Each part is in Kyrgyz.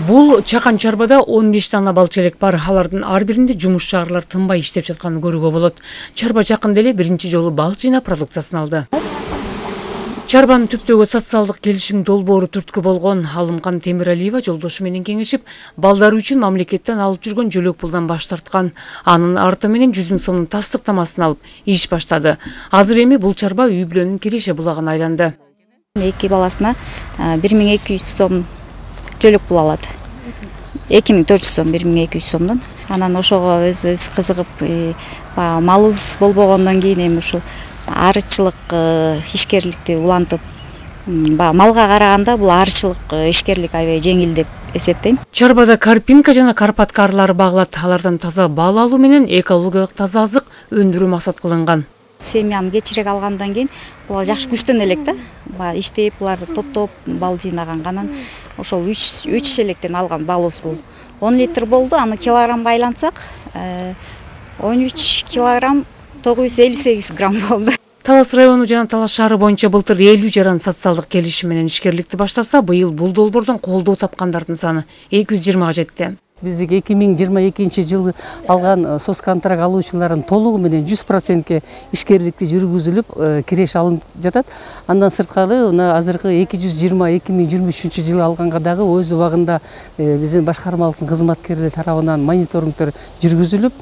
Бул Чакан чарбада 15 дана бал челек бар. Алардын ар биринде жумушчулар тынбай иштеп жатканын көрүүгө болот. Чарба жакында эле биринчи жолу бал жыйнап продукциясын алды. Чарбанын түптөгү социалдык келишим долбоору түрткү болгон Алымкан Темиралиева жолдошу менен кеңешип, балдары үчүн мамлекеттен алып жүргөн жөлөк пулдан баш тарткан. Анын арты менен 100 000 сомдун тастыктамасын алып, иш баштады. Азыр эми бул чарба үй бүлөнүн киреше булагына айланды. Эки баласына 1200 сом жөлөк пул алат. 2400 сом, 1200 сомдон. Анан ошого өзүбүз кызыгып, малыбыз болбогондон кийин эми ушул арычылык ишкерликти улантып, малга караганда бул арычылык ишкерлик аябай жеңил деп эсептейм. Чарбада карпинка жана карпатка арлары багылат. Алардан таза бал алуу менен экологиялык таза азык өндүрүү максат кылынган. Семьяны кечирээк алгандан кийин булар жакшы күчтөн элек да. Иштеп, булар топтоп бал жыйнаган. Анан ошол 3 шелектен алган балыбыз бул 10 литр болду. Аны килограммга айлансак, 13 килограмм 958 грамм болду. Талас району жана Талас шаары боюнча былтыр 50 жаран социалдык келишим менен ишкерликти баштаса, быйыл бул долбоордон колдоо тапкандардын саны 220 жетти. Биздик 2022 жылы алган соцконтракт алуучулардын толугу менен 100% ишкерликти жүргүзүлүп, киреш алынып жатат. Андан сырткары азыркы 220 2023 жылы алганга дагы өз убагында биздин башкармалыктын кызматкерлери тарабынан мониторингдер жүргүзүлүп,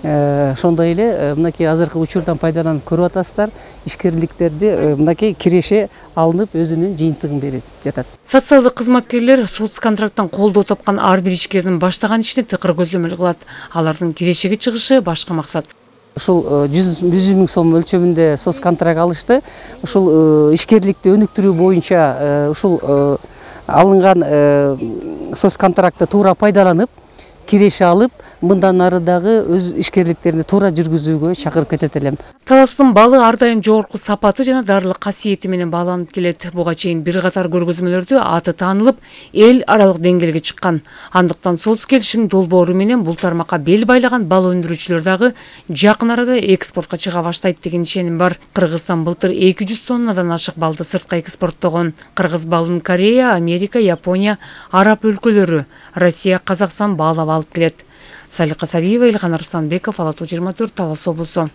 ошондой эле мынакей азыркы учурдан пайдаланып көрүп атасыздар, ишкерликтерди мынакей киреше алынып өзүнүн жыйынтыгын берип жатат. Социалдык кызматкерлер соцконтракттан колдоо тапкан ар бир ишкердин баштаган ишине тыкыр көзөмөл кылат. Алардын кирешеге чыгышы башка максат. Ушул 100 000 сом өлчөмүндө соцконтракт алышты. Ушул ишкерликти өнүктүрүү боюнча ушул алынган соцконтрактты туура пайдаланып, киреше алып, мындан ары дагы өз ишкерликтерин туура жүргүзүүгө чакырып кетет элем. Таластын балы ар дайым жогорку сапаты жана дарылык касиети менен бааланып келет. Буга чейин бир катар көргөзмөлөрдө аты таанылып, эл аралык деңгээлге чыккан. Андыктан соц келишим долбоору менен бул тармакка бел байлаган бал өндүрүүчүлөр дагы жакын арада экспортко чыга баштайт деген ишеним бар. Кыргызстан былтыр 200 тоннадан ашык балды сыртка экспорттогон. Кыргыз балын Корея, Америка, Япония, Араб өлкөлөрү, Россия, Казакстан баалап алып келет. Салика Сариева, Илган Арсланбеков, Ала 24, Талас облусу.